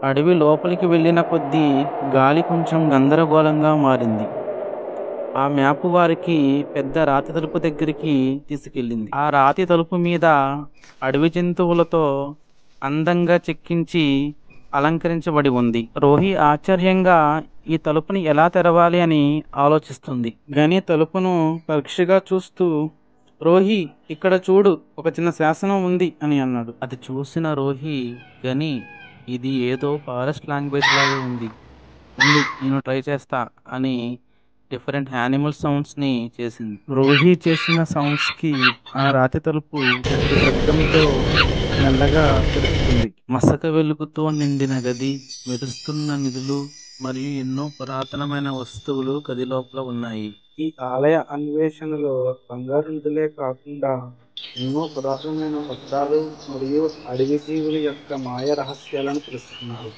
అడవి లోపలికి వెళ్ళిన కొద్దీ గాలి కొంచెం గందరగోళంగా మారింది. ఆ మ్యాపు వారికి పెద్ద రాతి తలుపు దగ్గరికి తీసుకెళ్ళింది. ఆ రాతి తలుపు మీద అడవి జంతువులతో అందంగా చెక్కించి అలంకరించబడి ఉంది. రోహి ఆశ్చర్యంగా ఈ తలుపుని ఎలా తెరవాలి అని ఆలోచిస్తుంది. గని తలుపును పరీక్షగా చూస్తూ, రోహి ఇక్కడ చూడు, ఒక చిన్న శాసనం ఉంది అని అన్నాడు. అది చూసిన రోహి, గని ఇది ఏదో ఫారెస్ట్ లాంగ్వేజ్ లాగా ఉంది, నేను ట్రై చేస్తా అని డిఫరెంట్ యానిమల్ సౌండ్స్ ని చేసింది. రోహి చేసిన సౌండ్స్ కి ఆ రాతి తలుపు పెద్ద శబ్దంతో మెల్లగా తెరుచుకుంది. మసక వెలుగుతో నిండిన గది, మెరుస్తున్న నిధులు మరియు ఎన్నో పురాతనమైన వస్తువులు గది లోపల ఉన్నాయి. ఈ ఆలయ అన్వేషణలో బంగారు నిధులే కాకుండా ఎన్నో పురాతనమైన పత్రాలు మరియు అడవి జీవుల యొక్క మాయ రహస్యాలను తెలుసుకున్నారు.